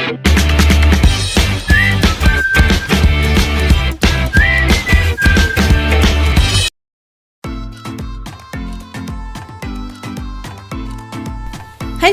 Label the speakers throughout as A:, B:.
A: High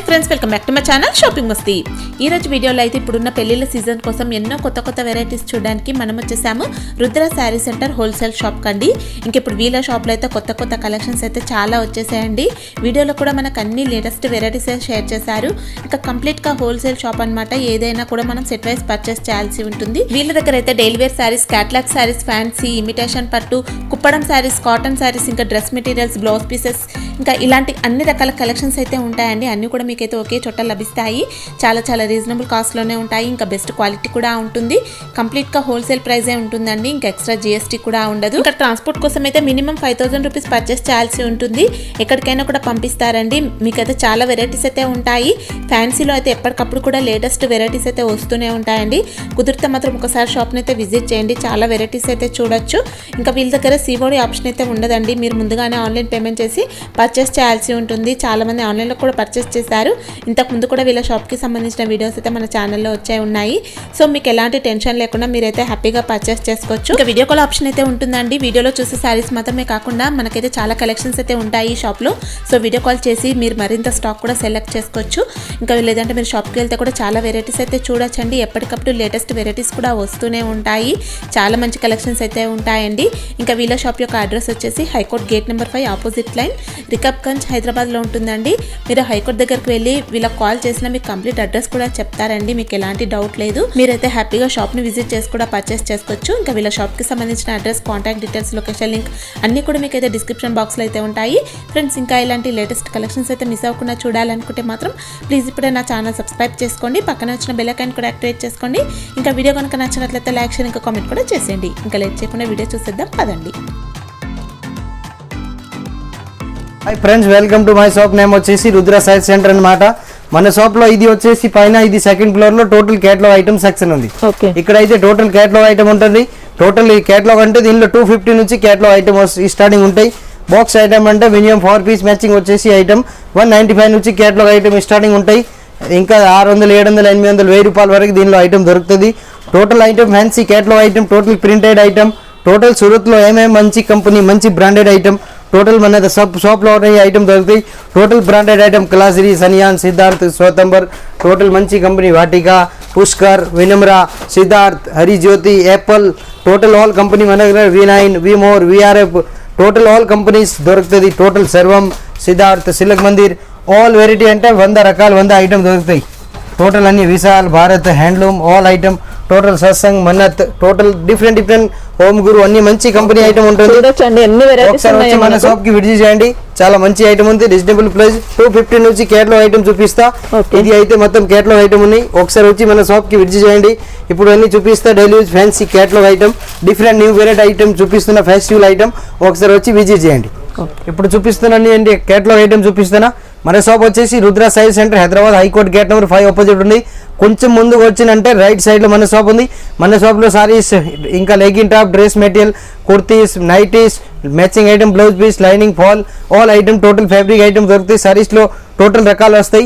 A: friends welcome back to my channel shopping మస్తీ। ఈ రోజు వీడియోలో అయితే ఇప్పుడున్న పెళ్లిళ్ళ సీజన్ కోసం ఎన్నో కొత్త వెరైటీస్ చూడడానికి మనం వచ్చేసాము Rudra sari centre wholesale shop కండి। ఇంకా ఇప్పుడు వీళ్ళ షాప్ లో అయితే కొత్త కలెక్షన్స్ అయితే చాలా వచ్చేసాయండి। వీడియోలో కూడా మనకు అన్ని లేటెస్ట్ వెరైటీస్ షేర్ చేశారు। ఇంకా కంప్లీట్ గా హోల్సేల్ షాప్ అన్నమాట। ఏదైనా కూడా మనం సెట్ వైస్ పర్చేస్ చేయాల్సి ఉంటుంది। వీళ్ళ దగ్గర అయితే daily wear saris, catalogue saris, fancy, imitation పట్టు, కుప్పడం సారీస్, కాటన్ సారీస్, ఇంకా డ్రెస్ మెటీరియల్స్, బ్లౌజ్ పీసెస్, ఇంకా ఇలాంటి అన్ని రకాల కలెక్షన్స్ అయితే ఉంటాయండి। అన్ని కూడా మీకైతే ఒకే చోట లభిస్తాయి। చాలా రీజనబుల్ కాస్ట్ లోనే ఉంటాయి। ఇంకా బెస్ట్ క్వాలిటీ కూడా ఉంటుంది। కంప్లీట్ గా హోల్సేల్ ప్రైజే ఉంటుందండి। ఇంకా ఎక్స్ట్రా జిఎస్టీ కూడా ఉండదు। ఇంకా ట్రాన్స్పోర్ట్ కోసం అయితే మినిమం 5000 రూపీస్ పర్చేస్ చేయాల్సి ఉంటుంది। ఎక్కడికైనా కూడా పంపిస్తారండి। మీకైతే చాలా వెరైటీస్ అయితే ఉంటాయి। ఫ్యాన్సీలో అయితే ఎప్పటికప్పుడు కూడా లేటెస్ట్ వెరైటీస్ అయితే వస్తూనే ఉంటాయండి। కుదిరితే మాత్రం ఒకసారి షాప్ని అయితే విజిట్ చేయండి। చాలా వెరైటీస్ అయితే చూడొచ్చు। ఇంకా వీళ్ళ దగ్గర సిఓడి ఆప్షన్ అయితే ఉండదండి। మీరు ముందుగానే ఆన్లైన్ పేమెంట్ చేసి పర్చేస్ చేయాల్సి ఉంటుంది। చాలా మంది ఆన్లైన్లో కూడా పర్చేస్ చేశారు। ఇంతకు ముందు కూడా వీళ్ళ షాప్కి సంబంధించిన వీడియోస్ అయితే మన ఛానల్లో వచ్చే ఉన్నాయి। సో మీకు ఎలాంటి టెన్షన్ లేకుండా మీరైతే హ్యాపీగా పర్చేస్ చేసుకోవచ్చు। ఇంకా వీడియో కాల్ ఆప్షన్ అయితే ఉంటుందండి। వీడియోలో చూసే సారీస్ మాత్రమే కాకుండా మనకైతే చాలా కలెక్షన్స్ అయితే ఉంటాయి ఈ షాప్లో। సో వీడియో కాల్ చేసి మీరు మరింత స్టాక్ కూడా సెలెక్ట్ చేసుకోవచ్చు। ఇంకా లేదంటే మీరు షాప్కి వెళ్తే కూడా చాలా వెరైటీస్ అయితే చూడొచ్చండి। ఎప్పటికప్పుడు లేటెస్ట్ వెరైటీస్ కూడా వస్తూనే ఉంటాయి। చాలా మంచి కలెక్షన్స్ అయితే ఉంటాయండి। ఇంకా వీళ్ళ షాప్ యొక్క అడ్రస్ వచ్చేసి high court gate number 5 opposite line, Rikabganj, హైదరాబాద్లో ఉంటుందండి। మీరు హైకోర్ట్ దగ్గరికి వెళ్ళి వీళ్ళకి కాల్ చేసినా మీకు కంప్లీట్ అడ్రస్ కూడా చెప్తారండి। మీకు ఎలాంటి డౌట్ లేదు। మీరైతే హ్యాపీగా షాప్ని విజిట్ చేసి కూడా పర్చేస్ చేసుకోవచ్చు। ఇంకా వీళ్ళ షాప్కి సంబంధించిన address, contact details, location link అన్నీ కూడా మీకు అయితే డిస్క్రిప్షన్ బాక్స్లో అయితే ఉంటాయి ఫ్రెండ్స్। ఇంకా ఇలాంటి లేటెస్ట్ కలెక్షన్స్ అయితే మిస్ అవ్వకుండా చూడాలనుకుంటే మాత్రం ప్లీజ్ ఇప్పుడే నా ఛానల్ సబ్స్క్రైబ్ చేసుకోండి। పక్కన వచ్చిన బెల్ ఐకాన్ కూడా యాక్టివేట్ చేసుకోండి। ఇంకా వీడియో కనుక నచ్చినట్లయితే లైక్, షేర్, ఇంకా కామెంట్ కూడా చేసేయండి। ఇంకా లేట్ చేయకుండా వీడియో చూసేద్దాం పదండి।
B: Hi friends, welcome to my shop name వచ్చేసి రుద్ర శారీ సెంటర్ అన్నమాట। మన షాప్ లో ఇది వచ్చేసి పైన ఇది సెకండ్ ఫ్లోర్ లో టోటల్ కేటలాగ్ ఐటమ్ సెక్షన్ ఉంది। ఇక్కడ అయితే టోటల్ కేటలాగ్ ఐటమ్ ఉంటుంది। టోటల్ ఈ కేటలాగ్ అంటే దీనిలో 250 నుంచి కేటలాగ్ ఐటమ్ స్టార్టింగ్ ఉంటాయి। బాక్స్ ఐటమ్ అంటే మినిమం 4 పీస్ మ్యాచింగ్ వచ్చేసి ఐటమ్ 195 నుంచి కేటలాగ్ ఐటమ్ స్టార్టింగ్ ఉంటాయి। ఇంకా 600, 700, 800, 1000 రూపాయల వరకు దీనిలో ఐటమ్ దొరుకుతుంది। Total item fancy catalogue item, total printed item, total Surat లో ఏమేమి మంచి కంపెనీ, మంచి బ్రాండెడ్ ఐటమ్ టోటల్ మన షాప్లో ఈ ఐటమ్ దొరుకుతాయి। టోటల్ బ్రాండెడ్ ఐటమ్ క్లాసిరీ, సనియాన్, సిద్ధార్థ్, స్వతంబర్, టోటల్ మంచి company Vatika, Pushkar, Vinamra, Siddharth, Harijyoti, apple, total all company మన దగ్గర V9, V-More, VRF total all companies దొరుకుతుంది। Total Sarvam, Siddharth, silk Mandir all variety అంటే 100 రకాలు 100 ఐటమ్ దొరుకుతాయి। టోటల్ అన్ని Vishal, Bharat, handloom all item, total Satsang, Mannat, total different home Guru అన్ని మంచి కంపెనీ ఐటమ్ ఉంటుంది। ఒకసారి వచ్చి మన షాప్ కి విజిట్ చేయండి। చాలా మంచి ఐటమ్ ఉంది, రీజనబుల్ ప్రైస్। 250 నుంచి కేటలాగ్ ఐటమ్ చూపిస్తా। ఇది అయితే మొత్తం కేటలాగ్ ఐటమ్ ఉన్నాయి। ఒకసారి వచ్చి మన షాప్ కి విజిట్ చేయండి। ఇప్పుడు అన్ని చూపిస్తా daily use fancy catalogue item, different new variety item చూపిస్తున్న ఫెస్టివల్ ఐటమ్। ఒకసారి వచ్చి విజిట్ చేయండి। ఇప్పుడు చూపిస్తున్నాను అండి కేటలాగ్ ఐటమ్ చూపిస్తున్నా। మన షాప్ వచ్చేసి Rudra sari centre, Hyderabad, high court gate number 5 opposite ఉంది। కొంచెం ముందుకు వచ్చినంటే రైట్ సైడ్ లో మన షాప్ ఉంది। మన షాప్ లో సారీస్, ఇంకా legging top, dress material, kurtis, nighties, matching item, blouse piece, lining, fall all item, total fabric item దొరుకుతాయి। సారీస్ లో టోటల్ రకాలు వస్తాయి।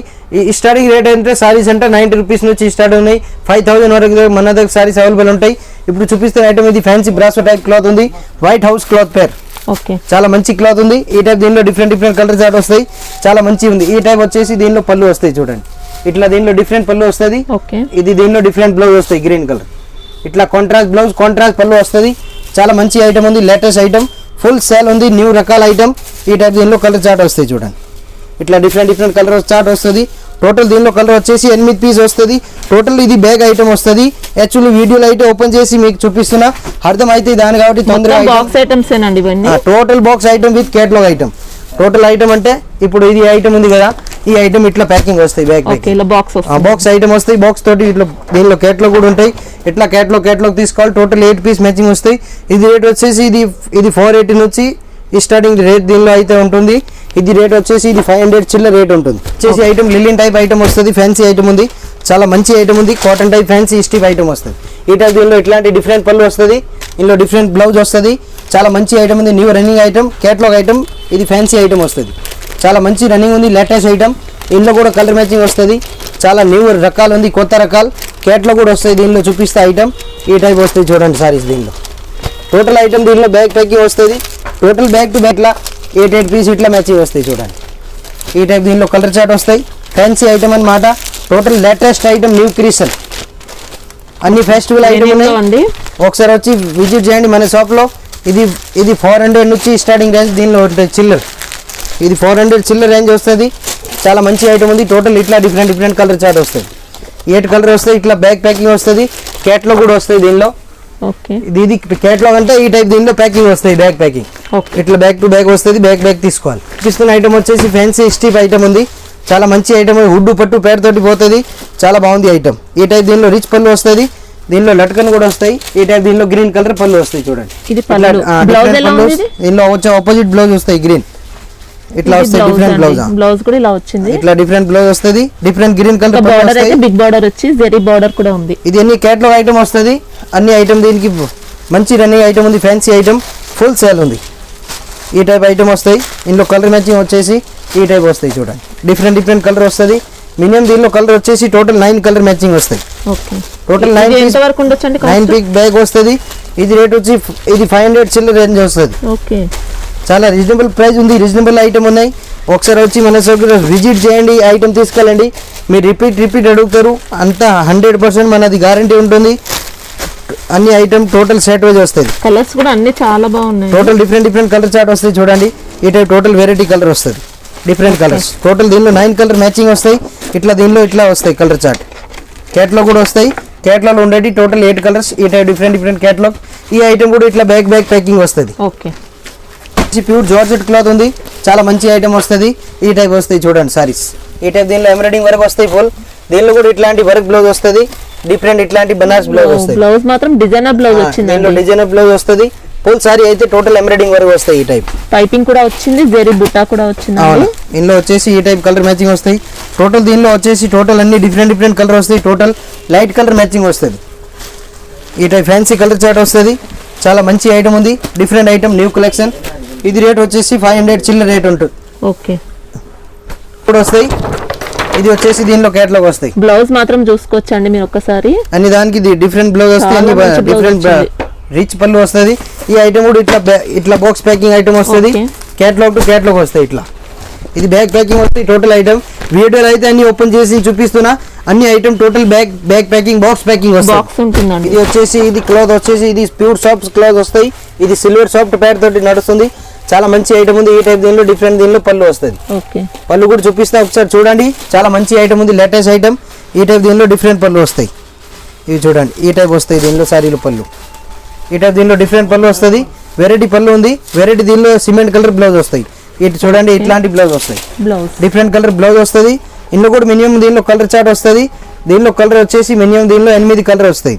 B: ఈ స్టార్టింగ్ రేట్ అంటే సారీస్ అంటే 90 రూపీస్ నుంచి స్టార్ట్ ఉన్నాయి। 5000 వరకు మన దగ్గర సారీస్ అవైలబుల్ ఉంటాయి। ఇప్పుడు చూపిస్తున్న ఐటమ్ ఇది ఫ్యాన్సీ బ్రాసో టైప్ క్లాత్ ఉంది, వైట్ హౌస్ క్లాత్ పేర్, చాలా మంచి క్లాత్ ఉంది। ఈ టైప్ దీనిలో డిఫరెంట్ కలర్ చార్ట్ వస్తాయి, చాలా మంచి ఉంది। ఈ టైప్ వచ్చేసి దీనిలో పళ్ళు వస్తాయి చూడండి, ఇట్లా దీనిలో డిఫరెంట్ పళ్ళు వస్తుంది। ఇది దీనిలో డిఫరెంట్ బ్లౌజ్ వస్తాయి, గ్రీన్ కలర్, ఇట్లా కాంట్రాస్ట్ బ్లౌజ్, కాంట్రాస్ట్ పళ్ళు వస్తుంది। చాలా మంచి ఐటమ్ ఉంది, లేటెస్ట్ ఐటమ్, ఫుల్ సేల్ ఉంది, న్యూ రకాల ఐటమ్। ఈ టైప్ దీనిలో కలర్ చార్ట్ వస్తాయి చూడండి, ఇట్లా డిఫరెంట్ కలర్ చార్ట్ వస్తుంది। టోటల్ దీనిలో కలర్ వచ్చేసి 8 పీస్ వస్తుంది। టోటల్ ఇది బ్యాగ్ ఐటమ్ వస్తుంది। యాక్చువల్లీ వీడియోలో అయితే ఓపెన్ చేసి మీకు చూపిస్తున్నా, అర్థం అయితే దాని కాబట్టి తొందరగా total box item with catalogue item. Total item అంటే ఇప్పుడు ఇది ఐటమ్ ఉంది కదా, ఈ ఐటమ్ ఇట్లా ప్యాకింగ్ వస్తాయి, బ్యాగ్ బాక్స్ ఐటమ్ వస్తాయి। బాక్స్ తోటి ఇట్లా దీనిలో కేటలాగ్ కూడా ఉంటాయి। ఇట్లా కేటలాగ్ తీసుకోవాలి। టోటల్ 8 పీస్ మ్యాచింగ్ వస్తాయి। ఇది రేట్ వచ్చేసి ఇది 480 నుంచి స్టార్టింగ్ రేట్ దీనిలో అయితే ఉంటుంది। ఇది రేట్ వచ్చేసి ఇది 500 చిల్లర రేట్ ఉంటుంది। వచ్చేసి ఐటమ్ లిలిన్ టైప్ ఐటమ్ వస్తుంది, ఫ్యాన్సీ ఐటమ్ ఉంది, చాలా మంచి ఐటమ్ ఉంది। Cotton type fancy stiff item వస్తుంది। ఈ టైప్ దీనిలో ఇట్లాంటి డిఫరెంట్ పళ్ళు వస్తుంది, ఇందులో డిఫరెంట్ బ్లౌజ్ వస్తుంది। చాలా మంచి ఐటమ్ ఉంది, new running item, catalogue item, ఇది ఫ్యాన్సీ ఐటమ్ వస్తుంది। చాలా మంచి రన్నింగ్ ఉంది, లేటెస్ట్ ఐటమ్, ఇందులో కూడా కలర్ మ్యాచింగ్ వస్తుంది। చాలా న్యూ రకాలు ఉంది, కొత్త రకాలు కేట్లో కూడా వస్తాయి, దీనిలో చూపిస్తే ఐటమ్ ఈ టైప్ వస్తాయి చూడండి సారీస్. దీనిలో టోటల్ ఐటమ్ దీనిలో బ్యాక్ ప్యాకింగ్ వస్తుంది, టోటల్ బ్యాక్ టు బ్యాక్ లా 8 పీస్ ఇట్లా మ్యాచింగ్ వస్తాయి చూడండి. ఈ టైప్ దీనిలో కలర్ చార్ట్ వస్తాయి, ఫ్యాన్సీ ఐటమ్ అన్నమాట. Total latest item, new creation, అన్ని ఫెస్టివల్ ఐటమ్ ఉన్నాయి. ఒకసారి వచ్చి విజిట్ చేయండి మన షాప్లో. ఇది 400 నుంచి స్టార్టింగ్ రేంజ్, దీనిలో చిల్లర్ ఇది 400 చిల్లర్ రేంజ్ వస్తుంది. చాలా మంచి ఐటమ్ ఉంది. టోటల్ ఇట్లా డిఫరెంట్ కలర్ చార్ట్ వస్తుంది, 8 కలర్ వస్తాయి. ఇట్లా బ్యాక్ ప్యాకింగ్ వస్తుంది, క్యాట్లాగ్ కూడా వస్తుంది దీనిలో. ఇది క్యాట్లాగ్ అంటే ఈ టైప్ దీనిలో ప్యాకింగ్ వస్తాయి, బ్యాక్ ప్యాకింగ్ ఇట్లా బ్యాక్ టు బ్యాక్ వస్తుంది, బ్యాక్ తీసుకోవాలి. చూపిస్తున్న ఐటమ్ వచ్చేసి ఫ్యాన్సీ స్టీప్ ఐటమ్ ఉంది, చాలా మంచి ఐటమ్. వుడ్ పట్టు పేరుతోటి పోతుంది, చాలా బాగుంది ఐటమ్. ఈ టైప్ దీనిలో రిచ్ పళ్ళు వస్తుంది, దీనిలో లట్కన్ కూడా వస్తాయి. ఈ టైప్ దీనిలో గ్రీన్ కలర్ పళ్ళు వస్తాయి చూడండి. దీనిలో వచ్చే ఆపోజిట్ బ్లౌజ్ వస్తాయి, గ్రీన్ ఇట్లా వస్తాయి. డిఫరెంట్
A: బ్లౌజ్ కూడా ఇలా వచ్చింది,
B: ఇట్లా డిఫరెంట్ బ్లౌజ్ వస్తుంది, డిఫరెంట్ గ్రీన్ కలర్
A: బార్డర్ అయితే బిగ్ బార్డర్ వచ్చి జెరీ బార్డర్ కూడా ఉంది.
B: ఇది అన్ని క్యాట్లాగ్ ఐటమ్ వస్తుంది, అన్ని ఐటమ్ దీనికి మంచి రన్నింగ్ ఐటమ్ ఉంది, ఫ్యాన్సీ ఐటమ్, ఫుల్ సేల్ ఉంది. ఈ టైప్ ఐటమ్ వస్తాయి. ఇందులో కలర్ మ్యాచింగ్ వచ్చేసి ఈ టైప్ వస్తాయి చూడండి, డిఫరెంట్ కలర్ వస్తుంది. మినిమం దీనిలో కలర్ వచ్చేసి టోటల్ 9 కలర్ మ్యాచింగ్ వస్తాయి. టోటల్ 9 పీక్ బ్యాగ్ వస్తుంది. ఇది రేట్ వచ్చి ఇది 500 చిల్లర రేంజ్ వస్తుంది. చాలా రీజనబుల్ ప్రైస్ ఉంది, రీజనబుల్ ఐటమ్ ఉన్నాయి. ఒకసారి వచ్చి మన షాప్ విజిట్ చేయండి, ఐటమ్ తీసుకెళ్ళండి. మీరు రిపీట్ అడుగుతారు, అంతా 100% మనది గ్యారంటీ ఉంటుంది. అన్ని ఐటమ్ టోటల్ సెట్ వైజ్ వస్తుంది.
A: కలర్స్ కూడా అన్ని చాలా బాగున్నాయి.
B: టోటల్ డిఫరెంట్ కలర్ చార్ట్ వస్తాయి చూడండి. ఈ టైప్ టోటల్ వెరైటీ కలర్ వస్తుంది, డిఫరెంట్ కలర్స్. టోటల్ దీనిలో 9 కలర్ మ్యాచింగ్ వస్తాయి. ఇట్లా దీనిలో ఇట్లా వస్తాయి కలర్ చార్ట్. క్యాట్లాగ్ కూడా వస్తాయి, క్యాట్లాగ్ ఉండేది టోటల్ 8 కలర్స్. ఈ టైప్ డిఫరెంట్ క్యాట్లాగ్. ఈ ఐటమ్ కూడా ఇట్లా బ్యాక్ ప్యాకింగ్ వస్తుంది. ప్యూర్ జార్జెట్ క్లాత్ ఉంది, చాలా మంచి ఐటమ్ వస్తుంది. ఈ టైప్ వస్తాయి చూడండి సారీస్. ఈ టైప్ దీనిలో ఎంబ్రాయిడింగ్ వర్క్ వస్తాయి ఫుల్. దీనిలో కూడా ఇట్లాంటి వర్క్ బ్లౌజ్ వస్తుంది, డిఫరెంట్ ఇట్లాంటి బనారస్ బ్లౌజ్ వస్తుంది.
A: బ్లౌజ్ మాత్రం డిజైనర్ బ్లౌజ్ వచ్చింది,
B: దీనిలో డిజైనర్ బ్లౌజ్ వస్తుంది. ఫుల్ సారీ అయితే టోటల్ ఎంబ్రాయిడింగ్ వర్క్ వస్తాయి. ఈ టైప్
A: పైపింగ్ కూడా వచ్చింది, జెరీ బుట్టా కూడా వచ్చింది.
B: ఇందులో వచ్చేసి ఈ టైప్ కలర్ మ్యాచింగ్ వస్తాయి. టోటల్ దీనిలో వచ్చేసి టోటల్ అన్ని డిఫరెంట్ కలర్ వస్తాయి. టోటల్ లైట్ కలర్ మ్యాచింగ్ వస్తుంది. ఈ టైప్ ఫ్యాన్సీ కలర్ చార్ట్ వస్తుంది, చాలా మంచి ఐటమ్ ఉంది, డిఫరెంట్ ఐటమ్, న్యూ కలెక్షన్. ఇది రేట్ వచ్చేసి 500 చిల్లర రేట్ ఉంటుంది. ఇప్పుడు వస్తాయి. ఇది వచ్చేసి దీనిలో క్యాట్లాగ్ వస్తాయి.
A: బ్లౌజ్ మాత్రం చూసుకోవచ్చండి మీరు ఒక్కసారి.
B: అన్ని దానికి డిఫరెంట్ బ్లౌజ్ వస్తాయి, డిఫరెంట్ రిచ్ పళ్ళు వస్తుంది. ఈ ఐటమ్ కూడా ఇట్లా బాక్స్ ప్యాకింగ్ ఐటమ్ వస్తుంది, క్యాట్లాగ్ టు క్యాట్లాగ్ వస్తాయి. ఇట్లా ఇది బ్యాక్ ప్యాకింగ్ వస్తాయి. టోటల్ ఐటమ్ వీడియోలో అయితే అన్ని ఓపెన్ చేసి చూపిస్తున్నా. అన్ని item total back packing, box packing వస్తాయి. ఇది వచ్చేసి ఇది క్లాత్ వచ్చేసి ఇది ప్యూర్ సాఫ్ట్ క్లాత్ వస్తాయి. ఇది సిల్వర్ సాఫ్ట్ ప్యాడ్ తోటి నడుస్తుంది, చాలా మంచి ఐటమ్ ఉంది. ఈ టైప్ దీనిలో డిఫరెంట్ దీనిలో పళ్ళు వస్తుంది. పళ్ళు కూడా చూపిస్తా, ఒకసారి చూడండి. చాలా మంచి ఐటమ్ ఉంది, లేటెస్ట్ ఐటమ్. ఈ టైప్ దీనిలో డిఫరెంట్ పళ్ళు వస్తాయి. ఇవి చూడండి, ఈ టైప్ వస్తాయి దీనిలో సారీలు పళ్ళు. ఈ టైప్ దీనిలో డిఫరెంట్ పళ్ళు వస్తుంది, వెరైటీ పళ్ళు ఉంది. వెరైటీ దీనిలో సిమెంట్ కలర్ బ్లౌజ్ వస్తాయి. ఇటు చూడండి, ఇట్లాంటి బ్లౌజ్ వస్తాయి, డిఫరెంట్ కలర్ బ్లౌజ్ వస్తుంది. ఇందులో కూడా మినిమం దీనిలో కలర్ చార్ట్ వస్తుంది. దీనిలో కలర్ వచ్చేసి మినిమం దీనిలో 8 కలర్ వస్తాయి.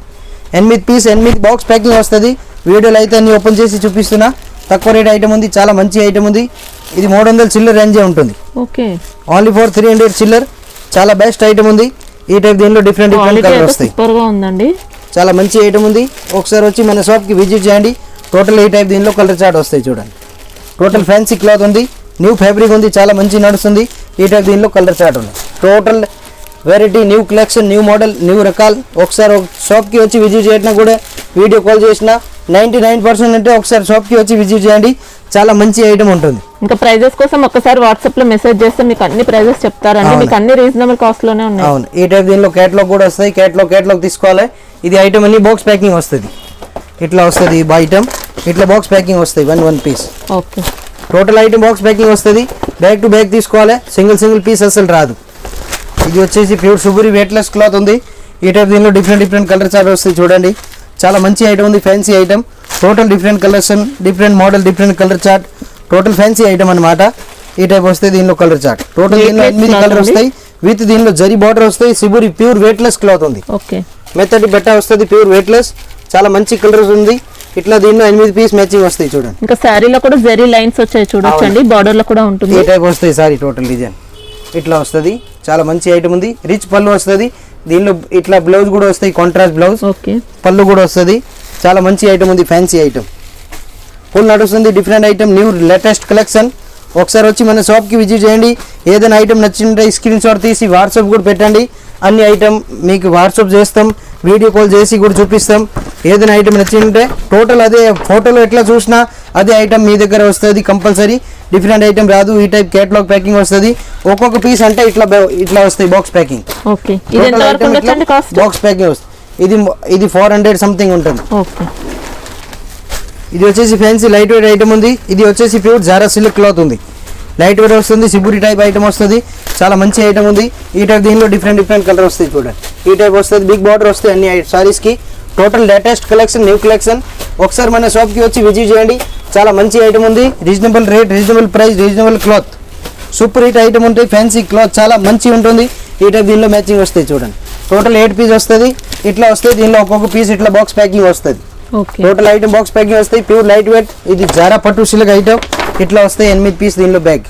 B: 8 పీస్ 8 బాక్స్ ప్యాకింగ్ వస్తుంది. వీడియోలో అయితే అన్ని ఓపెన్ చేసి చూపిస్తున్నా. తక్కువ రేట్ ఐటమ్ ఉంది, చాలా మంచి ఐటమ్ ఉంది. ఇది 300 చిల్లర్ రేంజే ఉంటుంది, ఓన్లీ ఫర్ 300 చిల్లర్. చాలా బెస్ట్ ఐటమ్ ఉంది. ఈ టైప్ దీనిలో డిఫరెంట్ కలర్ వస్తాయి, చాలా మంచి ఐటమ్ ఉంది. ఒకసారి వచ్చి మన షాప్కి విజిట్ చేయండి. టోటల్ ఈ టైప్ దీనిలో కలర్ చార్ట్ వస్తాయి చూడండి. టోటల్ ఫ్యాన్సీ క్లాత్ ఉంది, న్యూ ఫ్యాబ్రిక్ ఉంది, చాలా మంచి నడుస్తుంది. ఈ టైప్ దీనిలో కలర్ చార్ట్ ఉంది. Total variety, new collection, new model, new రకాలు. ఒకసారి షాప్కి వచ్చి విజిట్ చేయడం కూడా, వీడియో కాల్ చేసిన 99% అంటే ఒకసారి షాప్కి వచ్చి విజిట్ చేయండి, చాలా మంచి ఐటమ్ ఉంటుంది.
A: ఇంకా ప్రైజెస్ కోసం ఒకసారి వాట్సాప్ లో మెసేజ్ చేస్తే మీకు అన్ని ప్రైజెస్ చెప్తారండి. మీకు అన్ని రీజనబుల్ కాస్ట్ లోనే ఉన్నాయి.
B: అవును, ఈ టైప్ దీనిలో క్యాట్లాగ్ కూడా వస్తాయి. క్యాట్లాగ్ తీసుకోవాలి. ఇది ఐటమ్ అన్ని బాక్స్ ప్యాకింగ్ వస్తుంది. ఇట్లా వస్తుంది ఐటమ్, ఇట్లా బాక్స్ ప్యాకింగ్ వస్తాయి. 1 piece. Total item box packing వస్తుంది. బ్యాక్ టు బ్యాక్ తీసుకోవాలి, సింగిల్ పీస్ అసలు రాదు. ఇది వచ్చేసి ప్యూర్ సుబురి వెయిట్లెస్ క్లాత్ ఉంది. ఈ టైప్ దీనిలో డిఫరెంట్ కలర్ చార్ట్ వస్తాయి చూడండి. చాలా మంచి ఐటమ్ ఉంది, ఫ్యాన్సీ ఐటమ్. టోటల్ డిఫరెంట్ కలర్షన్, different model, different colour chart. Total fancy item అనమాట. ఈ టైప్ వస్తాయి దీనిలో కలర్ చార్ట్. టోటల్ దీనిలో 8 కలర్ వస్తాయి. విత్ దీనిలో జరీ బార్డర్ వస్తాయి. సిబురి ప్యూర్ వెయిట్లెస్ క్లాత్ ఉంది. మెత్తటి బట్ట వస్తుంది, ప్యూర్ వెయిట్లెస్, చాలా మంచి కలర్స్ ఉంది. ఇట్లా దీనిలో 8 పీస్ మ్యాచింగ్ వస్తాయి చూడండి.
A: ఇంకా సారీలో కూడా జరీ లైన్స్ వచ్చాయి చూడొచ్చండి, బార్డర్ లో కూడా ఉంటుంది.
B: ఈ టైప్ వస్తాయి సారీ. టోటల్ డిజైన్ ఇట్లా వస్తుంది, చాలా మంచి ఐటమ్ ఉంది. రిచ్ పళ్ళు వస్తుంది. దీనిలో ఇట్లా బ్లౌజ్ కూడా వస్తాయి, కాంట్రాస్ట్ బ్లౌజ్. పళ్ళు కూడా వస్తుంది, చాలా మంచి ఐటమ్ ఉంది, ఫ్యాన్సీ ఐటమ్. ఫుల్ నడుస్తుంది, different item, new latest collection. ఒకసారి వచ్చి మన షాప్కి విజిట్ చేయండి. ఏదైనా ఐటమ్ నచ్చింటే స్క్రీన్ షాట్ తీసి వాట్సాప్ కూడా పెట్టండి. అన్ని ఐటమ్ మీకు వాట్సాప్ చేస్తాం, వీడియో కాల్ చేసి కూడా చూపిస్తాం. ఏదైనా ఐటమ్ నచ్చింటే టోటల్ అదే ఫోటోలో ఎట్లా చూసినా అదే ఐటమ్ మీ దగ్గర వస్తుంది కంపల్సరీ. డిఫరెంట్ ఐటమ్ రాదు. ఈ టైప్ కేటలాగ్ ప్యాకింగ్ వస్తుంది. ఒక్కొక్క పీస్ అంటే ఇట్లా వస్తాయి బాక్స్ ప్యాకింగ్.
C: ఓకే, ఇది ఎంత వరకు ఉండొచ్చండి కాస్ట్?
B: బాక్స్ ప్యాకింగ్ వస్తుంది. ఇది 400 సంథింగ్ ఉంటుంది.
C: ఓకే,
B: ఇది వచ్చేసి ఫ్యాన్సీ లైట్ వెయిట్ ఐటమ్ ఉంది. ఇది వచ్చేసి ప్యూర్ జారా సిల్క్ క్లాత్ ఉంది. లైట్ వెయిట్ వస్తుంది, సిబురి టైప్ ఐటమ్ వస్తుంది. చాలా మంచి ఐటమ్ ఉంది. ఈ టైప్ దీనిలో డిఫరెంట్ కలర్ వస్తాయి చూడండి. ఈ టైప్ వస్తుంది, బిగ్ బార్డర్ వస్తాయి అన్ని సారీస్కి. Total latest collection, new collection. ఒకసారి మన షాప్కి వచ్చి విజిట్ చేయండి. చాలా మంచి ఐటమ్ ఉంది. Reasonable rate, reasonable price, reasonable cloth. Super hit item ఉంటాయి. ఫ్యాన్సీ క్లాత్ చాలా మంచి ఉంటుంది. ఈ టైప్ దీనిలో మ్యాచింగ్ వస్తాయి చూడండి. టోటల్ 8 పీస్ వస్తుంది. ఇట్లా వస్తాయి. దీనిలో ఒక్కొక్క పీస్ ఇట్లా బాక్స్ ప్యాకింగ్ వస్తుంది. టోటల్ ఐటమ్ బాక్స్ ప్యాకింగ్ వస్తాయి. Pure light weight. ఇది జారా పట్టు సిల్క్ ఐటమ్. ఇట్లా వస్తాయి 8 పీస్ దీనిలో బ్యాగ్.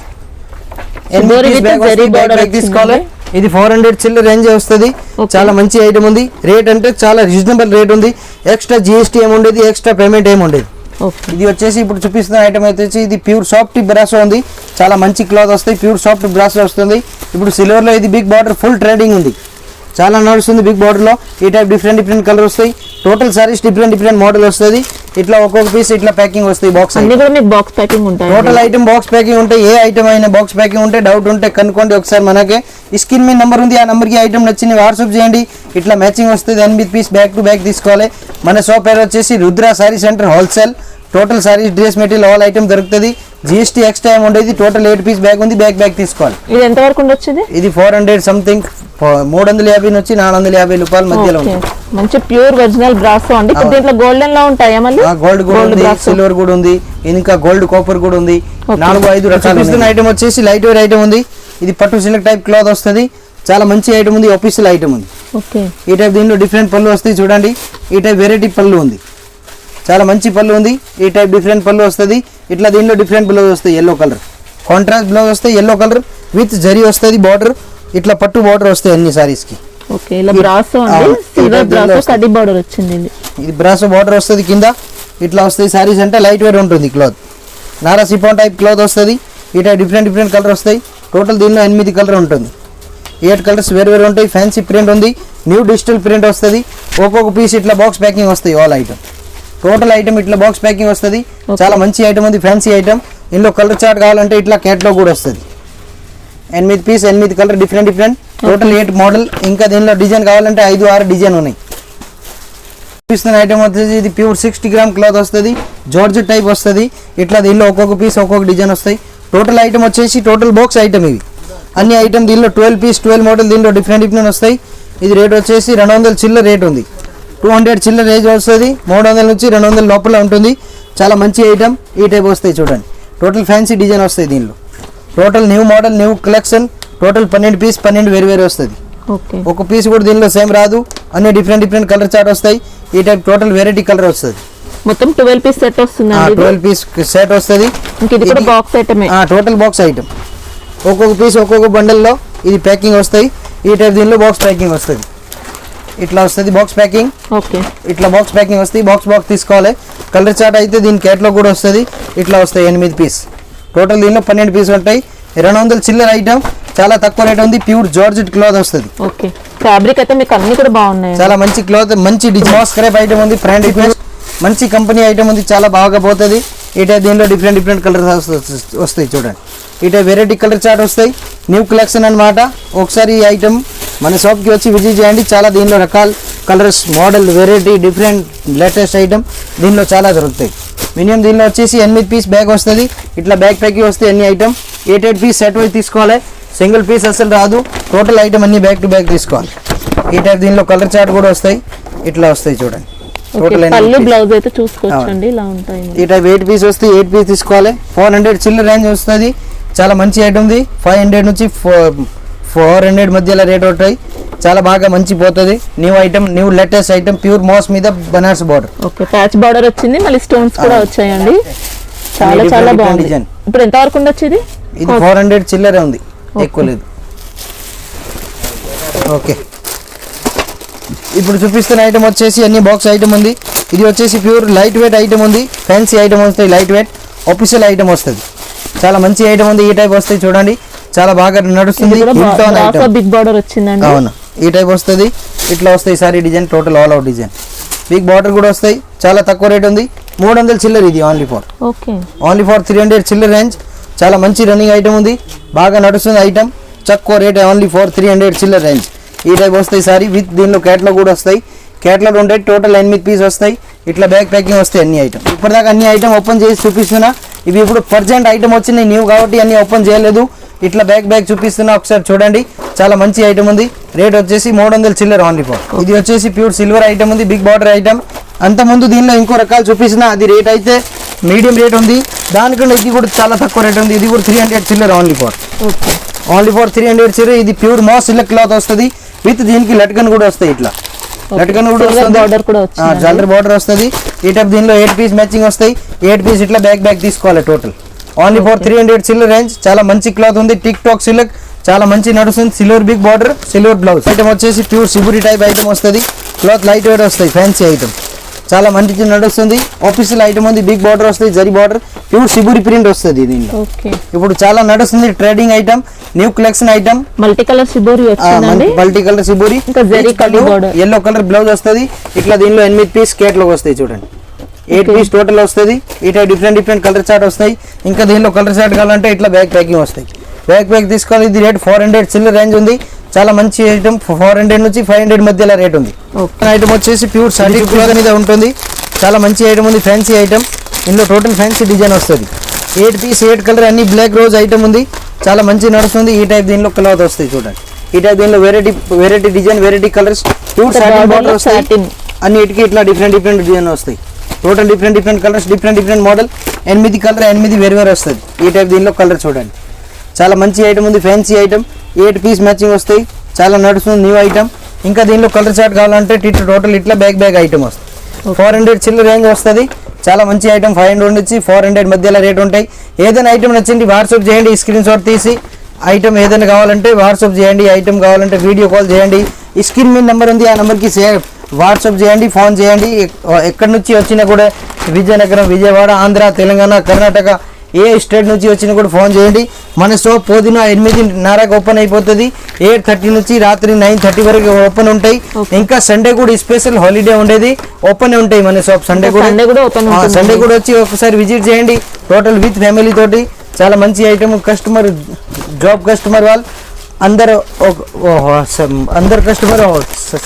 B: 8 పీస్ బ్యాగ్ తీసుకోవాలి. ఇది 400 చిల్లర రేంజ్ వస్తుంది. చాలా మంచి ఐటమ్ ఉంది. రేట్ అంటే చాలా రీజనబుల్ రేట్ ఉంది. ఎక్స్ట్రా జిఎస్టీ ఏమి ఉండేది, ఎక్స్ట్రా పేమెంట్ ఏమి ఉండేది. ఇది వచ్చేసి ఇప్పుడు చూపిస్తున్న ఐటమ్ అయితే ఇది ప్యూర్ సాఫ్ట్ బ్రాసో ఉంది. చాలా మంచి క్లాత్ వస్తాయి. ప్యూర్ సాఫ్ట్ బ్రాసో వస్తుంది. ఇప్పుడు సిల్వర్ లో ఇది బిగ్ బార్డర్ ఫుల్ ట్రేడింగ్ ఉంది. చాలా నడుస్తుంది బిగ్ బార్డర్ లో. ఈ టైప్ డిఫరెంట్ కలర్ వస్తాయి. టోటల్ సారీస్ డిఫరెంట్ మోడల్ వస్తుంది. ఇట్లా ఒక్కొక్క పీస్ ఇట్లా ప్యాకింగ్ వస్తాయి. బాక్స్
C: బాక్స్ ప్యాకింగ్ ఉంటాయి.
B: టోటల్ ఐటమ్ బాక్స్ ప్యాకింగ్ ఉంటాయి. ఏ ఐటమ్ అయినా బాక్స్ ప్యాకింగ్ ఉంటే డౌట్ ఉంటే కనుక్కోండి ఒకసారి. మనకి స్క్రీన్ మీద నెంబర్ ఉంది. ఆ నెంబర్కి ఐటమ్ నచ్చింది వాట్సాప్ చేయండి. ఇట్లా మ్యాచింగ్ వస్తుంది. 8 పీస్ బ్యాక్ టు బ్యాక్ తీసుకోవాలి. మన షాప్ పేరు వచ్చేసి Rudra sorry centre wholesale. Total saris, dress material, all item దొరుకుతుంది. జిఎస్టీ ఎక్స్ట్రా ఏమి ఉండేది. టోటల్ 8 పీస్ బ్యాగ్ ఉంది. బ్యాగ్ తీసుకోవాలి.
C: ఇది ఎంత వరకు ఉండొచ్చు?
B: ఇది 400 సంథింగ్, 350 నుంచి 450 రూపాయల మధ్యలో ఉంటుంది.
C: మంచి ప్యూర్ ఒరిజినల్ బ్రాసో అండి. దీంట్లో గోల్డెన్ లో ఉంటాయా? మళ్ళీ
B: గోల్డ్ కూడా ఉంది, సిల్వర్ కూడా ఉంది, ఇంకా గోల్డ్ కాపర్ కూడా ఉంది. 4-5 రకాల ఐటమ్ వచ్చేసి లైట్ వెయిట్ ఐటమ్ ఉంది. ఇది పట్టు సిల్క్ టైప్ క్లాత్ వస్తుంది. చాలా మంచి ఐటమ్ ఉంది. ఆఫీషియల్ ఐటమ్ ఉంది. ఈ టైప్ దీనిలో డిఫరెంట్ పళ్ళు వస్తాయి చూడండి. ఈ టైప్ వెరైటీ పళ్ళు ఉంది. చాలా మంచి పళ్ళు ఉంది. ఈ టైప్ డిఫరెంట్ పళ్ళు వస్తుంది. ఇట్లా దీనిలో డిఫరెంట్ బ్లౌజ్ వస్తాయి. ఎల్లో కలర్ కాంట్రాస్ట్ బ్లౌజ్ వస్తాయి. ఎల్లో కలర్ విత్ జరీ వస్తుంది. బార్డర్ ఇట్లా పట్టు బార్డర్ వస్తాయి అన్ని సారీస్ కి.
C: ఇలా బ్రాసో అండి. సిల్వర్ బ్రాసో కడ్డీ బార్డర్ వచ్చింది.
B: ఇది బ్రాసో బార్డర్ వస్తుంది కింద. ఇట్లా వస్తాయి సారీస్. అంటే లైట్ వెయిట్ ఉంటుంది క్లాత్. నారా సిఫాన్ టైప్ క్లాత్ వస్తుంది. ఈ టైప్ డిఫరెంట్ కలర్ వస్తాయి. టోటల్ దీనిలో 8 కలర్ ఉంటుంది. 8 కలర్స్ వేరు ఉంటాయి. ఫ్యాన్సీ ప్రింట్ ఉంది. న్యూ డిజిటల్ ప్రింట్ వస్తుంది. ఒక్కొక్క పీస్ ఇట్లా బాక్స్ ప్యాకింగ్ వస్తాయి. ఆల్ ఐటమ్ టోటల్ ఐటమ్ ఇట్లా బాక్స్ ప్యాకింగ్ వస్తుంది. చాలా మంచి ఐటమ్ ఉంది. Fancy item. ఇందులో కలర్ చార్ట్ కావాలంటే ఇట్లా క్యాట్లో కూడా వస్తుంది. 8 piece, 8 colour different total 8 model. ఇంకా దీనిలో డిజైన్ కావాలంటే 5-6 డిజైన్ ఉన్నాయి. చూపిస్తున్న ఐటమ్ వచ్చేసి ఇది ప్యూర్ 60 గ్రామ్ క్లాత్ వస్తుంది. జార్జెట్ టైప్ వస్తుంది. ఇట్లా దీనిలో ఒక్కొక్క పీస్ ఒక్కొక్క డిజైన్ వస్తాయి. టోటల్ ఐటమ్ వచ్చేసి టోటల్ బాక్స్ ఐటమ్ ఇవి అన్ని ఐటమ్. దీనిలో 12 పీస్ 12 మోడల్ దీనిలో డిఫరెంట్ వస్తాయి. ఇది రేట్ వచ్చేసి 200 చిల్లర రేట్ ఉంది. 200 చిల్లర రేంజ్ వస్తుంది. 300 నుంచి 200 లోపల ఉంటుంది. చాలా మంచి ఐటమ్. ఈ టైప్ వస్తాయి చూడండి. టోటల్ ఫ్యాన్సీ డిజైన్ వస్తాయి దీనిలో. Total new model, new collection. Total 12 piece 12 వేరు వస్తుంది. ఒక పీస్ కూడా దీనిలో సేమ్ రాదు. అన్ని డిఫరెంట్ కలర్ చార్ట్ వస్తాయి. ఈ టైప్ టోటల్ వెరైటీ కలర్ వస్తుంది.
C: మొత్తం 12 పీస్ సెట్ వస్తుంది.
B: 12 పీస్ సెట్ వస్తుంది. Total box item. ఒక్కొక్క పీస్ ఒక్కొక్క బండల్లో ఇది ప్యాకింగ్ వస్తాయి. ఈ టైప్ దీనిలో బాక్స్ ప్యాకింగ్ వస్తుంది. ఇట్లా వస్తుంది బాక్స్ ప్యాకింగ్. ఇట్లా బాక్స్ ప్యాకింగ్ వస్తుంది. బాక్స్ తీసుకోవాలి. కలర్ చార్ట్ అయితే దీని క్యాట్లో కూడా వస్తుంది. ఇట్లా వస్తాయి 8 పీస్. టోటల్ దీనిలో 12 పీస్ ఉంటాయి. 200 చిల్లర ఐటమ్. చాలా తక్కువ రేట్ ఉంది. ప్యూర్ జార్జెట్ క్లాత్ వస్తుంది.
C: ఫ్యాబ్రిక్ అయితే మీకు అన్ని కూడా బాగున్నాయి.
B: చాలా మంచి క్లాత్, మంచి డిజైన్ స్క్రాప్ ఐటమ్ ఉంది. ఫ్రాండ్ రిక్వెస్ట్ మంచి కంపెనీ ఐటమ్ ఉంది. చాలా బాగా పోతుంది. ఈ టైప్ దీనిలో డిఫరెంట్ కలర్స్ వస్తాయి చూడండి. ఈ టైప్ వెరైటీ కలర్ చార్ట్ వస్తాయి. న్యూ కలెక్షన్ అన్నమాట. ఒకసారి ఈ ఐటమ్ మన షాప్కి వచ్చి విజిట్ చేయండి. చాలా దీనిలో రకాల colours, model, variety, different latest item దీనిలో చాలా దొరుకుతాయి. మినిమం దీనిలో వచ్చేసి 8 పీస్ బ్యాగ్ వస్తుంది. ఇట్లా బ్యాగ్ ప్యాకింగ్ వస్తాయి అన్ని ఐటమ్. 8 పీస్ సెట్ వైజ్ తీసుకోవాలి. సింగిల్ పీస్ అసలు రాదు. టోటల్ ఐటమ్ అన్ని బ్యాక్ టు బ్యాక్ తీసుకోవాలి. ఈ టైప్ దీనిలో కలర్ చార్ట్ కూడా వస్తాయి. ఇట్లా వస్తాయి చూడండి.
C: టోటల్ బ్లౌజ్ అయితే చూసుకోవచ్చండి. ఇలా ఉంటాయి.
B: ఈ టైప్ 8 పీస్ వస్తాయి. 8 పీస్ తీసుకోవాలి. 400 చిల్లర రేంజ్ వస్తుంది. చాలా మంచి ఐటమ్ ఉంది. 500 నుంచి 400 మధ్యలో రేట్ ఉంటాయి. చాలా బాగా మంచి పోతుంది. New item, new latest item. Pure mass మీద బనారస్ బార్డర్.
C: ప్యాచ్ బార్డర్ వచ్చింది. మళ్ళీ స్టోన్స్ కూడా వచ్చాయండి. చాలా బాగుంది. ఇప్పుడు ఎంత వరకు ఉండొచ్చు?
B: ఇది 400 చిల్లరే ఉంది. ఎక్కువ లేదు. ఓకే, ఇప్పుడు చూపిస్తున్న ఐటమ్ వచ్చేసి అన్ని బాక్స్ ఐటమ్ ఉంది. ఇది వచ్చేసి ప్యూర్ లైట్ వెయిట్ ఐటమ్ ఉంది. ఫ్యాన్సీ ఐటమ్ వస్తాయి. లైట్ వెయిట్ ఆఫీషియల్ ఐటమ్ వస్తుంది. చాలా మంచి ఐటమ్ ఉంది. ఈ టైప్ వస్తాయి చూడండి, చాలా బాగా నడుస్తుంది.
C: బిగ్ బార్డర్ వచ్చిందండి.
B: అవును, ఈ టైప్ వస్తుంది. ఇట్లా వస్తాయి sari design, total all out design. Big border కూడా వస్తాయి. చాలా తక్కువ రేట్ ఉంది, 300 చిల్లర. ఇది ఓన్లీ ఫర్ 300 చిల్లర రేంజ్. చాలా మంచి రన్నింగ్ ఐటమ్ ఉంది, బాగా నడుస్తుంది ఐటమ్. తక్కువ రేట్ ఓన్లీ ఫర్ 300 చిల్లర రేంజ్. ఈ టైప్ వస్తాయి సారీ విత్ దీనిలో క్యాట్లాగ్ కూడా వస్తాయి. క్యాట్లాగ్ ఉంటాయి, టోటల్ 8 పీస్ వస్తాయి. ఇట్లా బ్యాగ్ ప్యాకింగ్ వస్తాయి అన్ని ఐటమ్. ఇప్పటిదాకా అన్ని ఐటమ్ ఓపెన్ చేసి చూపిస్తున్నా. ఇవి ఇప్పుడు ప్రజెంట్ ఐటమ్ వచ్చినాయి న్యూ కాబట్టి అన్ని ఓపెన్ చేయలేదు. ఇట్లా బ్యాగ్ చూపిస్తున్నా, ఒకసారి చూడండి. చాలా మంచి ఐటమ్ ఉంది. రేట్ వచ్చేసి 300 చిల్లర ఓన్లీ ఫర్. ఇది వచ్చేసి ప్యూర్ సిల్వర్ ఐటమ్ ఉంది, బిగ్ బార్డర్ ఐటమ్. అంత ముందు దీనిలో ఇంకో రకాలు చూపిస్తున్నా, అది రేట్ అయితే మీడియం రేట్ ఉంది. దానికంటే ఇది కూడా చాలా తక్కువ రేట్ ఉంది. ఇది కూడా 300 చిల్లర ఓన్లీ ఫర్ 300 చిల్లర. ఇది ప్యూర్ మాస్ సిల్క్ క్లాత్ వస్తుంది విత్ దీనికి లట్కన్ కూడా వస్తాయి. ఇట్లా లట్కన్ కూడా వస్తుంది, జల్లర్ బార్డర్ వస్తుంది. ఈ టైప్ దీనిలో 8 పీస్ మ్యాచింగ్ వస్తాయి. 8 పీస్ ఇట్లా బ్యాగ్ తీసుకోవాలి. టోటల్ ఓన్లీ ఫర్ 300 చిల్లర రేంజ్. చాలా మంచి క్లాత్ ఉంది, టిక్ టాక్ సిల్క్, చాలా మంచి నడుస్తుంది. Silver big border, silver blouse. Item వచ్చేసి ప్యూర్ సిబురి టైప్ ఐటమ్ వస్తుంది. క్లాత్ లైట్ వెయిట్ వస్తాయి, ఫ్యాన్సీ ఐటమ్. చాలా మంచి నడుస్తుంది. ఆఫీషియల్ ఐటమ్ ఉంది, బిగ్ బార్డర్ వస్తుంది, zari border, pure shibori print వస్తుంది దీనిలో. ఇప్పుడు చాలా నడుస్తుంది trading item, new collection item.
C: Multi colour shibori
B: yellow colour blouse వస్తుంది. ఇట్లా దీనిలో 8 పీస్ కేటలాగ్ వస్తాయి చూడండి. 8 పీస్ టోటల్ వస్తుంది. ఇట్లా డిఫరెంట్ కలర్ చార్ట్ వస్తాయి. ఇంకా దీనిలో కలర్ చార్ట్ కావాలంటే ఇట్లా బ్యాగ్ ప్యాకింగ్ వస్తాయి. బ్యాగ్ తీసుకోవాలి. ఇది రేట్ 400 చిల్లర రేంజ్ ఉంది. చాలా మంచి ఐటమ్, 400 నుంచి 500 మధ్యలో రేట్ ఉంది. ఐటమ్ వచ్చేసి ప్యూర్ సాటిన్ క్లాత్ మీద ఉంటుంది. చాలా మంచి ఐటమ్ ఉంది, ఫ్యాన్సీ ఐటమ్. ఇందులో టోటల్ ఫ్యాన్సీ డిజైన్ వస్తుంది. 8 పీస్ 8 కలర్ అన్ని బ్లాక్ రోజ్ ఐటమ్ ఉంది. చాలా మంచి నడుస్తుంది. ఈ టైప్ దీనిలో క్లాత్ వస్తాయి చూడండి. ఈ టైప్ దీనిలో variety design, variety colours, pure satin border వస్తాయి. అన్నిటికీ ఇట్లా డిఫరెంట్ డిజైన్ వస్తాయి. Total different colours, different model. 8 colour 8 వేరు వస్తుంది. ఈ టైప్ దీనిలో కలర్ చూడండి. చాలా మంచి ఐటమ్ ఉంది, ఫ్యాన్సీ ఐటమ్. 8 పీస్ మ్యాచింగ్ వస్తాయి. చాలా నడుస్తుంది, న్యూ ఐటమ్. ఇంకా దీనిలో కలర్ చార్ట్ కావాలంటే టోటల్ ఇట్లా బ్యాగ్ ఐటమ్ వస్తుంది. 400 చిల్లర రేంజ్ వస్తుంది. చాలా మంచి ఐటమ్. 500 నుంచి 400 మధ్యలో రేట్ ఉంటాయి. ఏదైనా ఐటమ్ నచ్చింది వాట్సాప్ చేయండి, స్క్రీన్ షాట్ తీసి. ఐటమ్ ఏదైనా కావాలంటే వాట్సాప్ చేయండి, ఐటమ్ కావాలంటే వీడియో కాల్ చేయండి. ఈ స్క్రీన్ మీద నెంబర్ ఉంది, ఆ నెంబర్కి వాట్సాప్ చేయండి, ఫోన్ చేయండి. ఎక్కడి నుంచి వచ్చినా కూడా విజయనగరం, విజయవాడ, ఆంధ్ర, తెలంగాణ, కర్ణాటక ఏ స్టేట్ నుంచి వచ్చినా కూడా ఫోన్ చేయండి. మన షాప్ పొద్దున 8:30 ఓపెన్ అయిపోతుంది. 8:30 నుంచి రాత్రి 9:30 వరకు ఓపెన్ ఉంటాయి. ఇంకా సండే కూడా స్పెషల్ హాలిడే ఉండేది, ఓపెన్ ఉంటాయి మన షాప్. సండే కూడా వచ్చి ఒకసారి విజిట్ చేయండి. టోటల్ విత్ ఫ్యామిలీ తోటి చాలా మంచి ఐటమ్. కస్టమర్ జాబ్ కస్టమర్ వాళ్ళు అందరు కస్టమర్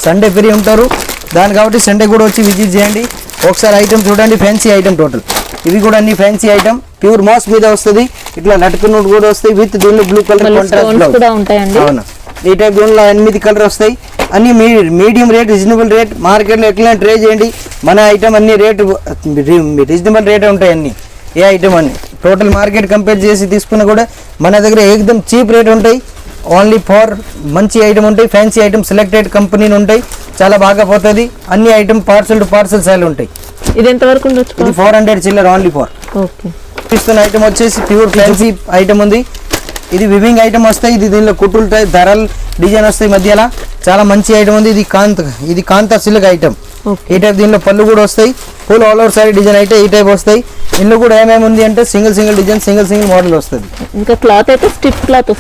B: సండే ఫ్రీ ఉంటారు. దాని కాబట్టి సండే కూడా వచ్చి విజిట్ చేయండి. ఒకసారి ఐటమ్ చూడండి, ఫ్యాన్సీ ఐటమ్ టోటల్. ఇవి కూడా అన్ని ఫ్యాన్సీ ఐటమ్, ప్యూర్ మాస్ మీద వస్తుంది. ఇట్లా లట్కన్ కూడా వస్తాయి విత్ దీనిలో బ్లూ కలర్ కాంట్రాస్ట్. అవును, ఈ టైప్ దీనిలో 8 కలర్ వస్తాయి. అన్ని మీడియం రేట్, రీజనబుల్ రేట్. మార్కెట్లో ఎట్లా ట్రై చేయండి. మన ఐటమ్ అన్ని రేట్ రీజనబుల్ రేట్ ఉంటాయి. అన్ని ఏ ఐటమ్ అన్ని టోటల్ మార్కెట్ కంపేర్ చేసి తీసుకున్నా కూడా మన దగ్గర ఏకదమ్ చీప్ రేట్ ఉంటాయి. ఓన్లీ ఫర్ మంచి ఐటమ్ ఉంటాయి, ఫ్యాన్సీ ఐటమ్, సెలెక్టెడ్ కంపెనీలు ఉంటాయి. చాలా బాగా పోతుంది. అన్ని item parcel to parcel sale ఉంటాయి.
C: ఇది ఎంతవరకు ఉండొచ్చు?
B: ఇది 400 చిల్లర ఓన్లీ ఫర్. ఇస్తున్న ఐటమ్ వచ్చేసి ప్యూర్ ఫ్యాన్సీ ఐటమ్ ఉంది. ఇది వివింగ్ ఐటమ్ వస్తాయి. ఇది దీనిలో కుట్టులు టైప్ ధరలు డిజైన్ వస్తాయి మధ్యలో. చాలా మంచి ఐటమ్ ఉంది. ఇది కాంతా సిల్క్ ఐటమ్. ఈ టైప్ దీనిలో పళ్ళు కూడా వస్తాయి. Full all over sorry design అయితే ఈ టైప్ వస్తాయి. ఇందులో కూడా ఏమేమి ఉంది అంటే సింగిల్ డిజైన్, సింగిల్ మోడల్ వస్తుంది.
C: ఇంకా క్లాత్ అయితే స్టిఫ్ క్లాత్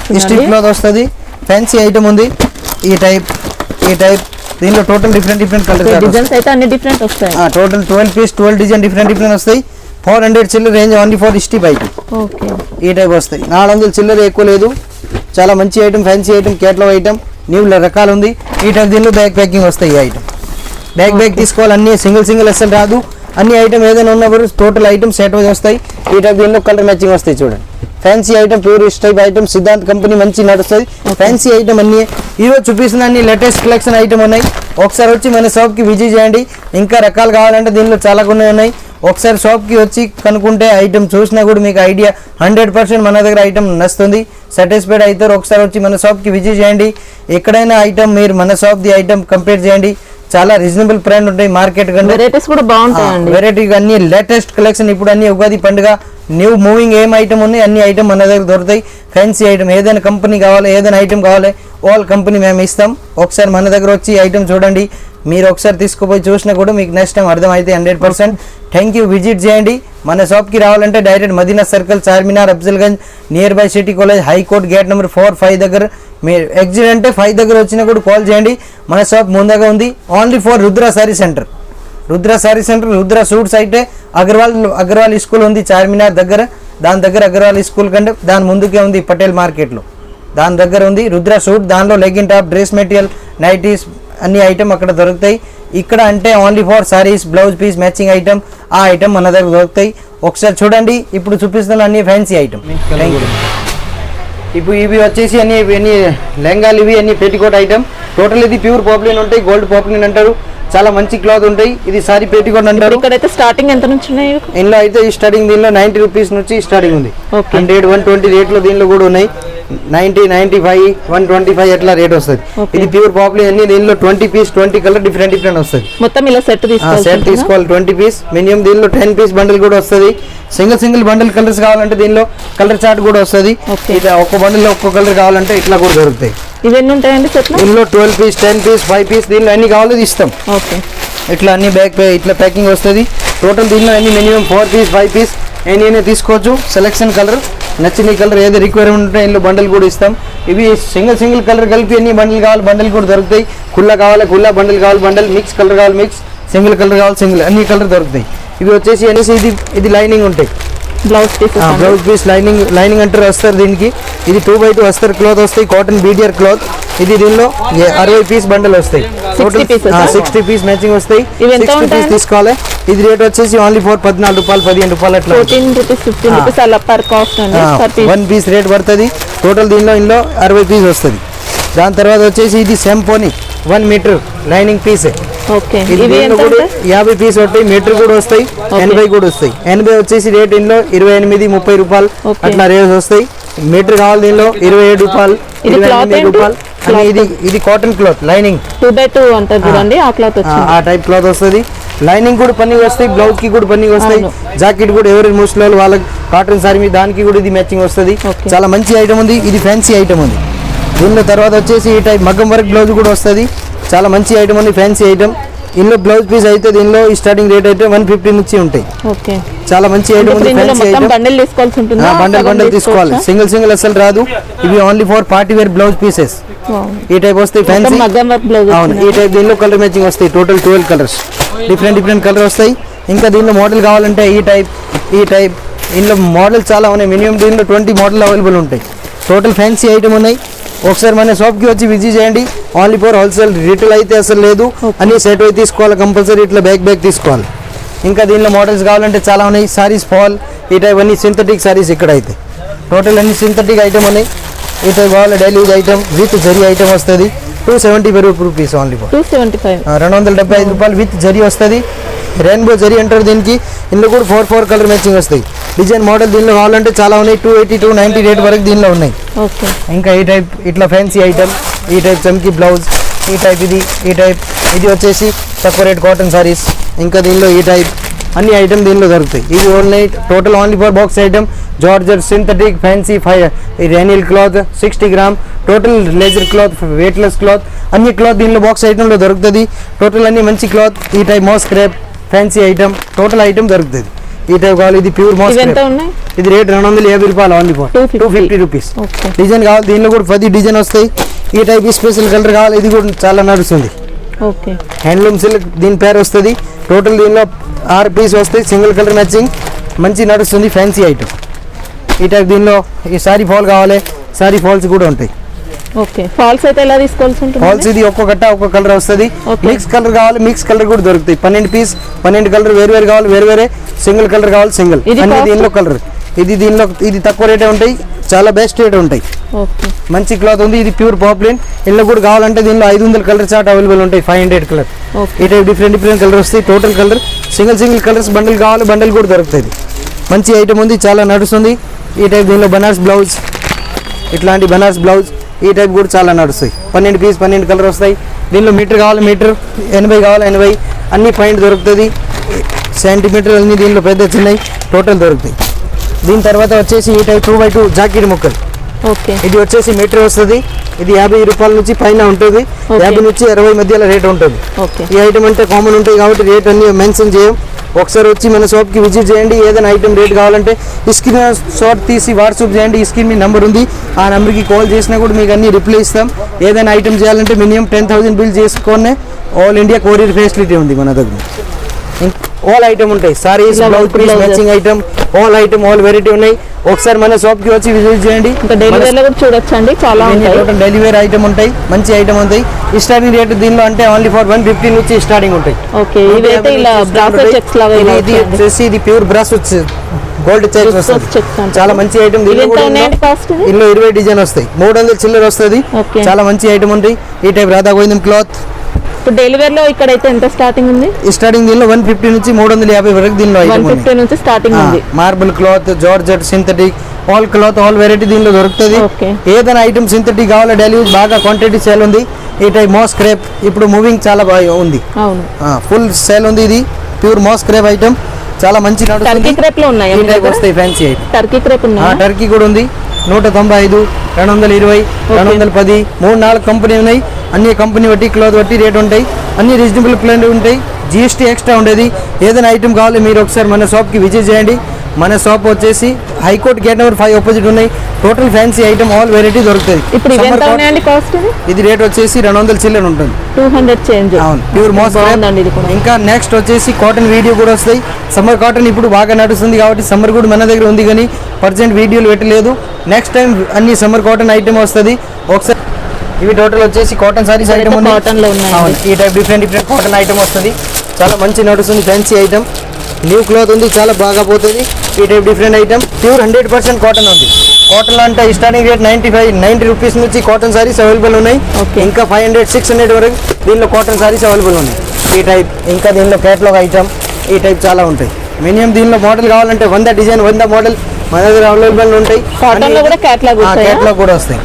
B: వస్తుంది. ఫ్యాన్సీ ఐటమ్ ఉంది. ఈ టైప్ దీనిలో టోటల్ డిఫరెంట్ కలర్
C: డిజైన్స్ అయితే అన్ని డిఫరెంట్ వస్తాయి.
B: టోటల్ 12 పీస్ 12 డిజైన్ డిఫరెంట్ వస్తాయి. 400 చిల్లర రేంజ్ ఓన్లీ ఫర్ స్టిప్ ఐటమ్. ఈ టైప్ వస్తాయి. 400 చిల్లర ఎక్కువ లేదు. చాలా మంచి item, fancy item, catalogue item, new రకాలు ఉంది. ఈ టైప్ దీనిలో బ్యాగ్ ప్యాకింగ్ వస్తాయి. ఈ ఐటమ్ బ్యాగ్ తీసుకోవాలి. అన్ని సింగిల్ అసలు రాదు. అన్ని ఐటమ్ ఏదైనా ఉన్నప్పుడు టోటల్ ఐటమ్ సెట్ వస్తాయి. ఈ టైప్ దీనిలో కలర్ మ్యాచింగ్ వస్తాయి చూడండి. Fancy item, pure type item, Siddhant company మంచి నడుస్తుంది. ఫ్యాన్సీ ఐటమ్ అన్ని ఈరోజు చూపిస్తున్న అన్ని లేటెస్ట్ కలెక్షన్ ఐటమ్ ఉన్నాయి. ఒకసారి వచ్చి మన షాప్కి విజిట్ చేయండి. ఇంకా రకాలు కావాలంటే దీనిలో చాలా కొన్ని ఉన్నాయి. ఒకసారి షాప్కి వచ్చి కనుక్కుంటే ఐటమ్ చూసినా కూడా మీకు ఐడియా 100% మన దగ్గర ఐటమ్ నచ్చుతుంది, సాటిస్ఫైడ్ అవుతారు. ఒకసారి వచ్చి మన షాప్కి విజిట్ చేయండి. ఎక్కడైనా ఐటమ్ మీరు మన షాప్ది ఐటమ్ కంపేర్ చేయండి. చాలా రీజనబుల్ ప్రైస్ ఉంటాయి మార్కెట్ కంటే.
C: వెరైటీస్ కూడా బాగుంటాయండి.
B: వెరైటీ అన్ని లేటెస్ట్ కలెక్షన్. ఇప్పుడు అన్ని ఉగాది పండుగ న్యూ మూవింగ్ ఏం ఐటమ్ ఉన్నాయి అన్ని ఐటమ్ మన దగ్గర దొరుకుతాయి. ఫ్యాన్సీ ఐటమ్ ఏదైనా కంపెనీ కావాలి, ఏదైనా ఐటమ్ కావాలి, ఆల్ కంపెనీ మేము ఇస్తాం. ఒకసారి మన దగ్గర వచ్చి ఐటమ్ చూడండి. మీరు ఒకసారి తీసుకుపోయి చూసినా కూడా మీకు నెక్స్ట్ టైం అర్థమైతే 100%. Thank you. విజిట్ చేయండి. మన షాప్కి రావాలంటే direct Madina circle, Charminar, Afzalgunj, near by city college, high court gate number 4-5 దగ్గర. మీరు ఎగ్జిట్ అంటే 5 దగ్గర వచ్చినా కూడా కాల్ చేయండి. మన షాప్ ముందుగా ఉంది. Only for Rudra sari centre. Rudra sari centre, Rudra suits అయితే అగర్వాల్ స్కూల్ ఉంది చార్మినార్ దగ్గర. దాని దగ్గర అగర్వాల్ స్కూల్ కంటే దాని ముందుకే ఉంది పటేల్ మార్కెట్లో. దాని దగ్గర ఉంది రుద్ర సూట్. దానిలో legging top, dress material, nighties అన్ని ఐటమ్ అక్కడ దొరుకుతాయి. ఇక్కడ అంటే only for saris, blouse piece, matching item, ఆ ఐటమ్ మన దగ్గర దొరుకుతాయి. ఒకసారి చూడండి. ఇప్పుడు చూపిస్తున్న అన్ని ఫ్యాన్సీ ఐటమ్. Thank you. ఇప్పుడు ఇవి వచ్చేసి అన్ని లెహంగాలు, ఇవి అన్ని పెట్టికోట్ ఐటమ్. టోటల్ ఇది ప్యూర్ పాపులిన్ ఉంటాయి, గోల్డ్ పాపులిన్ అంటారు. చాలా మంచి క్లాత్ ఉంటాయి. ఇది సారీ పెట్టికోట్ అంటారు.
C: ఇక్కడైతే స్టార్టింగ్ ఎంత నుంచి ఉన్నాయి?
B: ఇందులో అయితే ఈ స్టార్టింగ్ దీనిలో 90 రూపీస్ నుంచి స్టార్టింగ్ ఉంది. 100, 120 రేట్లో దీనిలో కూడా ఉన్నాయి. 90, 95, 125 ఎట్లా రేట్ వస్తుంది. ఇది ప్యూర్ పాపులర్ అన్ని. దీనిలో 20 పీస్, 20 కలర్ డిఫరెంట్ వస్తుంది.
C: మొత్తం ఇలా సెట్
B: తీసుకోవాలి 20 పీస్ మినిమం. దీనిలో 10 పీస్ బండిల్ కూడా వస్తుంది. సింగిల్ బండిల్ కలర్స్ కావాలంటే దీనిలో కలర్ చార్ట్ కూడా వస్తుంది. ఇది ఒక్క బండిల్ ఒక్క కలర్ కావాలంటే ఇట్లా కూడా దొరుకుతాయి.
C: ఇవన్నీ ఉంటాయండి సెట్?
B: దీనిలో 12 పీస్, 10 పీస్, 5 పీస్, దీనిలో అన్ని కావాలో ఇస్తాం. ఇట్లా అన్ని ఇట్లా ప్యాకింగ్ వస్తుంది. టోటల్ దీనిలో అన్ని మినిమం 4 పీస్, 5 పీస్ ఎన్ని తీసుకోవచ్చు. సెలెక్షన్ కలర్ నచ్చిన కలర్ ఏదో రిక్వైర్మెంట్ ఉంటే ఇందులో బండిల్ కూడా ఇస్తాం. ఇవి సింగిల్ కలర్ కలిపి ఎన్ని బండిల్ కావాలి బండిల్ కూడా దొరుకుతాయి. కుల్లా కావాలి కుల్లా, బండిల్ కావాలి బండిల్, మిక్స్ కలర్ కావాలి మిక్స్, సింగిల్ కలర్ కావాలి సింగిల్, అన్ని కలర్ దొరుకుతాయి. ఇవి వచ్చేసి అనేసి ఇది లైనింగ్ ఉంటాయి. బ్లౌజ్ పీస్ లైనింగ్ అంటారు వస్తారు దీనికి. ఇది 2x2 వస్తారు క్లాత్ వస్తాయి. కాటన్ బీడియర్ క్లాత్. ఇది దీనిలో 60 పీస్ బండల్ వస్తాయి. 60 పీస్ మ్యాచింగ్ వస్తాయి. 60 పీస్ తీసుకోవాలి. ఇది రేట్ వచ్చేసి ఓన్లీ ఫర్ 14 రూపాయలు, 15 రూపాయలు అట్లా. 1 పీస్ రేట్ పడుతుంది. టోటల్ దీనిలో 60 పీస్ వస్తుంది. దాని తర్వాత వచ్చేసి ఇది సెంపోని 1 మీటర్ లైనింగ్ పీస్. 50 పీస్ వస్తాయి. మీటర్ కూడా వస్తాయి. 80 కూడా వస్తాయి. 80 వచ్చేసి రేట్ ఇందులో 28, 30 రూపాయలు అట్లా రేట్ వస్తాయి. మీటర్ కావాలి దీనిలో 27 రూపాయలు, 28 రూపాయలు. ఇది కాటన్ క్లాత్ లైనింగ్
C: 2x2 అంటారు చూడండి. ఆ
B: టైప్ క్లాత్ వస్తుంది. లైనింగ్ కూడా పని వస్తాయి, బ్లౌజ్ కి కూడా పని వస్తాయి. జాకెట్ కూడా ఎవరి ముస్లిం వాళ్ళకి కాటన్ సారీ మీద దానికి కూడా ఇది మ్యాచింగ్ వస్తుంది. చాలా మంచి ఐటమ్ ఉంది. ఇది ఫ్యాన్సీ ఐటమ్ ఉంది. దీనిలో తర్వాత వచ్చేసి ఈ టైప్ మగ్గం వర్క్ బ్లౌజ్ కూడా వస్తుంది. చాలా మంచి ఐటమ్ ఉంది, ఫ్యాన్సీ ఐటమ్. ఇందులో బ్లౌజ్ పీస్ అయితే దీనిలో స్టార్టింగ్ రేట్ అయితే 150 నుంచి ఉంటాయి. చాలా మంచి ఐటమ్ ఉంది, ఫ్యాన్సీ ఐటమ్. బండల్ తీసుకోవాలి. సింగిల్ అసలు రాదు. ఇవి only for party wear blouse pieces. ఈ టైప్ వస్తాయి ఫ్యాన్సీ. అవును, ఈ టైప్ దీనిలో కలర్ మ్యాచింగ్ వస్తాయి. టోటల్ 12 కలర్స్ డిఫరెంట్ కలర్ వస్తాయి. ఇంకా దీనిలో మోడల్ కావాలంటే ఈ టైప్ ఇందులో మోడల్ చాలా ఉన్నాయి. మినిమం దీనిలో 20 మోడల్ అవైలబుల్ ఉంటాయి. టోటల్ ఫ్యాన్సీ ఐటమ్ ఉన్నాయి. ఒకసారి మన షాప్కి వచ్చి విజిట్ చేయండి. ఓన్లీ ఫర్ హోల్సేల్, రిటైల్ అయితే అసలు లేదు. అన్ని సెట్ అయి తీసుకోవాలి కంపల్సరీ. ఇట్లా బ్యాగ్ తీసుకోవాలి. ఇంకా దీనిలో మోడల్స్ కావాలంటే చాలా ఉన్నాయి. సారీస్ ఫాల్ ఈ టైప్ అన్ని సింథటిక్ సారీస్ ఇక్కడ అయితే టోటల్ అన్ని సింథటిక్ ఐటమ్ ఉన్నాయి. ఈ టైప్ కావాలి daily use item with zari item వస్తుంది. 275 రూపీస్ ఓన్లీ ఫర్ 275 రూపాయలు విత్ జరీ వస్తుంది. రెయిన్బో జరీ అంటారు దీనికి. ఇందులో కూడా 4 కలర్ మ్యాచింగ్ వస్తాయి. డిజైన్ మోడల్ దీనిలో కావాలంటే చాలా ఉన్నాయి. 280, 290 రేట్ వరకు దీనిలో ఉన్నాయి. ఇంకా ఈ టైప్ ఇట్లా ఫ్యాన్సీ ఐటమ్. ఈ టైప్ చమ్కీ బ్లౌజ్. ఈ టైప్ ఇది వచ్చేసి తక్కువ రేట్ కాటన్ సారీస్. ఇంకా దీనిలో ఈ టైప్ అన్ని ఐటమ్ దీనిలో దొరుకుతాయి. ఇవి total only for box item. Georgette, synthetic, fancy, రేనిల్ cloth 60 gram. Total laser cloth, weightless cloth, అన్ని క్లాత్ దీనిలో బాక్స్ ఐటమ్లో దొరుకుతుంది. టోటల్ అన్ని మంచి క్లాత్. ఈ type moss crepe fancy item. Total item దొరుకుతుంది. ఈ టైప్ కావాలి. ఇది ప్యూర్ మోస్ క్రేప్. ఇది రేట్ 250 రూపాయలు ఓన్లీ ఫర్ 250 రూపీస్. డిజైన్ కావాలి దీనిలో కూడా 10 డిజైన్ వస్తాయి. ఈ టైప్ స్పెషల్ కలర్ కావాలి. ఇది కూడా చాలా నడుస్తుంది. హ్యాండ్లూమ్ సిల్క్ దీని పేరు వస్తుంది. టోటల్ దీనిలో 6 పీస్ వస్తాయి. సింగిల్ కలర్ మ్యాచింగ్ మంచి నడుస్తుంది. Fancy item. ఈ టైప్ దీనిలో ఈ సారీ ఫాల్ కావాలి. సారీ ఫాల్స్ కూడా ఉంటాయి.
C: ఫాల్స్ అయితే ఎలా తీసుకోవాల్సి ఉంటుంది?
B: ఫాల్స్ ఇది ఒక్కొక్క కలర్ వస్తుంది. మిక్స్ కలర్ కావాలి, మిక్స్ కలర్ కూడా దొరుకుతాయి. 12 పీస్, 12 కలర్ వేరు కావాలి, వేరే సింగిల్ కలర్ కావాలి సింగిల్. అన్ని దీనిలో కలర్. ఇది తక్కువ రేటే ఉంటాయి. చాలా బెస్ట్ రేట్ ఉంటాయి. మంచి క్లాత్ ఉంది. ఇది ప్యూర్ పాపులిన్. ఇందులో కూడా కావాలంటే దీనిలో 500 కలర్ చార్ట్ అవైలబుల్ ఉంటాయి. 500 కలర్. ఈ టైప్ డిఫరెంట్ కలర్ వస్తాయి. Total colour single colours bundle కావాలి, బండిల్ కూడా దొరుకుతుంది. మంచి ఐటమ్ ఉంది, చాలా నడుస్తుంది. ఈ టైప్ దీనిలో బనారస్ బ్లౌజ్, ఇట్లాంటి బనారస్ బ్లౌజ్ ఈ టైప్ కూడా చాలా నడుస్తాయి. 12 పీస్, 12 కలర్ వస్తాయి. దీనిలో మీటర్ కావాలి, మీటర్ 80 కావాలి, 80 అన్ని పాయింట్ దొరుకుతుంది. సెంటీమీటర్ అన్ని దీనిలో పెద్ద చిన్నవి టోటల్ దొరుకుతాయి. దీని తర్వాత వచ్చేసి ఈ టైప్ 2x2 జాకెట్ ముక్కలు.
C: ఓకే
B: ఇది వచ్చేసి మీటర్ వస్తుంది. ఇది 50 రూపాయల నుంచి పైన ఉంటుంది. 50 నుంచి 60 మధ్యలో రేట్ ఉంటుంది.
C: ఓకే
B: ఈ ఐటమ్ అంటే కామన్ ఉంటాయి కాబట్టి రేట్ అన్ని మెన్షన్ చేయం. ఒకసారి వచ్చి మన షాప్కి విజిట్ చేయండి. ఏదైనా ఐటమ్ రేట్ కావాలంటే స్క్రీన్ షాట్ తీసి వాట్సాప్ చేయండి. ఈ స్క్రీన్ మీ నెంబర్ ఉంది, ఆ నెంబర్కి కాల్ చేసినా కూడా మీకు అన్ని రిప్లై ఇస్తాం. ఏదైనా ఐటమ్ చేయాలంటే మినిమం 10,000 బిల్ చేసుకొని ఆల్ ఇండియా కొరియర్ ఫెసిలిటీ ఉంది మన దగ్గర. ఆల్ ఐటమ్ ఉంటాయి, saris, blouse piece, matching item, all item, all variety ఉన్నాయి. ఒకసారి మన షాప్ కి వచ్చి విజిట్ చేయండి.
C: డెలివరీలో కూడా చూడొచ్చండి, చాలా ఉంటాయి.
B: డెలివరీ ఐటమ్ ఉంటాయి, మంచి ఐటమ్ ఉంటాయి. స్టార్టింగ్ రేట్ దీనిలో అంటే ఓన్లీ ఫర్ 150 నుంచి స్టార్టింగ్ ఉంటాయి.
C: ఓకే, ఇవైతే ఇలా బ్రాసెస్ చెక్స్ లాగా
B: ఇది వచ్చేసి ఇది ప్యూర్ బ్రాస్ గోల్డ్ చెక్స్ వస్తుంది. చాలా మంచి ఐటమ్. దీనిలో 20 డిజైన్ వస్తాయి. 300 చిల్లర వస్తుంది. చాలా మంచి ఐటమ్ ఉంటాయి. ఈ టైప్ రాధా గోవిందం క్లాత్.
C: ఇప్పుడు డెలివరీలో ఇక్కడైతే ఎంత స్టార్టింగ్ ఉంది?
B: స్టార్టింగ్ దీనిలో 150 నుంచి 350 వరకు దీనిలో
C: 150 నుంచి స్టార్టింగ్ ఉంది.
B: Marble cloth, georgette, synthetic, all cloth, all variety దీనిలో దొరుకుతుంది. ఏదైనా ఐటమ్ సింథటిక్ కావాలో డెలివరీ బాగా క్వాంటిటీ సేల్ ఉంది. ఈ టైప్ మాస్ క్రేప్ ఇప్పుడు మూవింగ్ చాలా బాగా ఉంది. ఫుల్ సేల్ ఉంది. ఇది ప్యూర్ మాస్ క్రేప్ ఐటమ్, చాలా మంచి
C: టర్కీ క్రేప్ లో ఉన్నాయి.
B: ఈ టైప్ వస్తాయి ఫ్యాన్సీ ఐటమ్.
C: టర్కీ క్రేప్ ఉన్నాయి.
B: టర్కీ కూడా ఉంది. 195, 220, 210, 3-4 కంపెనీ ఉన్నాయి. అన్ని కంపెనీ బట్టి క్లాత్ బట్టి రేట్ ఉంటాయి. అన్ని రీజనబుల్ ప్లాన్ ఉంటాయి. GST ఎక్స్ట్రా ఉండేది. ఏదైనా ఐటమ్ కావాలి మీరు ఒకసారి మన షాప్కి విజిట్ చేయండి. మన షాప్ వచ్చేసి హైకోర్ట్ గేట్ నెంబర్ 5 ఆపోజిట్ ఉన్నాయి. Total fancy item all variety దొరుకుతుంది. ఇది రేట్ వచ్చేసి 200 చిల్లర ఉంటుంది.
C: 200 చేంజ్.
B: అవును, ప్యూర్ మోస్. ఇంకా నెక్స్ట్ వచ్చేసి కాటన్ వీడియో కూడా వస్తాయి. సమ్మర్ కాటన్ ఇప్పుడు బాగా నడుస్తుంది కాబట్టి సమ్మర్ కూడా మన దగ్గర ఉంది, కానీ ప్రజెంట్ వీడియోలు పెట్టలేదు. నెక్స్ట్ టైం అన్ని సమ్మర్ కాటన్ ఐటమ్ వస్తుంది. ఒకసారి ఇవి టోటల్ వచ్చేసి కాటన్ సారీస్ ఐటమ్ ఉన్నాయి. ఈ టైప్ డిఫరెంట్ కాటన్ ఐటమ్ వస్తుంది. చాలా మంచి నడుస్తుంది ఫ్యాన్సీ ఐటమ్. న్యూ క్లాత్ ఉంది, చాలా బాగా పోతుంది. ఈ type different item pure 100% cotton ఉంది. కాటన్ అంటే స్టార్టింగ్ రేట్ 90 రూపీస్ నుంచి కాటన్ సారీస్ అవైలబుల్ ఉన్నాయి. ఇంకా 500, 600 వరకు దీనిలో కాటన్ సారీస్ అవైలబుల్ ఉన్నాయి. ఈ టైప్ ఇంకా దీనిలో కేటలాగ్ ఐటమ్ ఈ టైప్ చాలా ఉంటాయి. మినిమం దీనిలో మోడల్ కావాలంటే 100 డిజైన్, 100 మోడల్ మన దగ్గర అవైలబుల్ ఉంటాయి. కేటలాగ్ కూడా వస్తాయి.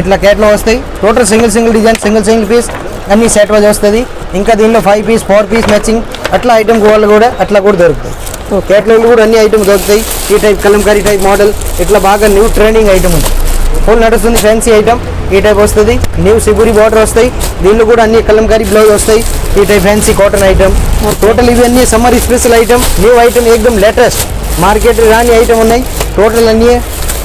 B: ఇట్లా కేటలాగ్ వస్తాయి. Total single design, single piece అన్ని సెట్ వైజ్ వస్తుంది. ఇంకా దీనిలో 5 పీస్, 4 పీస్ మ్యాచింగ్ అట్లా ఐటమ్ కూడా అట్లా కూడా దొరుకుతాయి. కేటలాగ్ కూడా అన్ని ఐటమ్ దొరుకుతాయి. ఈ టైప్ కలంకారీ టైప్ మోడల్ ఇట్లా బాగా న్యూ ట్రెండింగ్ ఐటమ్ ఉంది. ఫుల్ నడుస్తుంది ఫ్యాన్సీ ఐటమ్. ఈ టైప్ వస్తుంది. న్యూ సిబురి బార్డర్ వస్తాయి. దీనిలో కూడా అన్ని కలంకారీ బ్లౌజ్ వస్తాయి. ఈ type fancy cotton item. Total ఇవి అన్ని summer special item, new item, ఏకదమ్ లేటెస్ట్ మార్కెట్ రాని ఐటమ్ ఉన్నాయి. టోటల్ అన్ని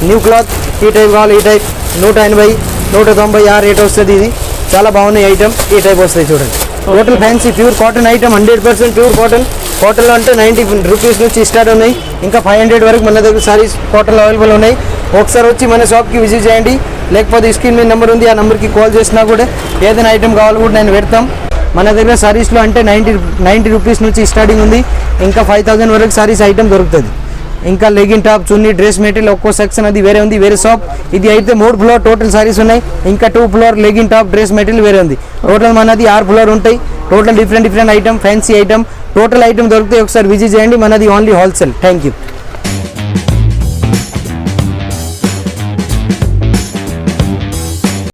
B: న్యూ క్లాత్. ఈ టైప్ కావాలి. ఈ టైప్ 180, 190 ఆ రేట్ వస్తుంది. ఇది చాలా బాగున్నాయి ఐటమ్. ఈ టైప్ వస్తాయి చూడండి. Total fancy pure cotton item, 100% pure cotton. కాటన్లో అంటే 90 రూపీస్ నుంచి స్టార్ట్ ఉన్నాయి. ఇంకా 500 వరకు మన దగ్గర సారీస్ కాటన్లో అవైలబుల్ ఉన్నాయి. ఒకసారి వచ్చి మన షాప్కి విజిట్ చేయండి. లేకపోతే స్క్రీన్ మీద నెంబర్ ఉంది, ఆ నెంబర్కి కాల్ చేసినా కూడా ఏదైనా ఐటమ్ కావాలి కూడా నేను పెడతాం. మన దగ్గర సారీస్లో అంటే 90 రూపీస్ నుంచి స్టార్టింగ్ ఉంది. ఇంకా 5000 వరకు సారీస్ ఐటమ్ దొరుకుతుంది. ఇంకా లెగిన్ టాప్, చున్నీ, డ్రెస్ మెటీరియల్ ఒక్కో సెక్షన్ అది వేరే ఉంది, వేరే షాప్. ఇది అయితే 3 ఫ్లోర్ టోటల్ సారీస్ ఉన్నాయి. ఇంకా 2 floor legging top, dress material వేరే ఉంది. టోటల్ మనది 6 ఫ్లోర్ ఉంటాయి. Total different item, fancy item, total item దొరుకుతాయి. ఒకసారి విజిట్ చేయండి. మనది ఓన్లీ హోల్సేల్. Thank you.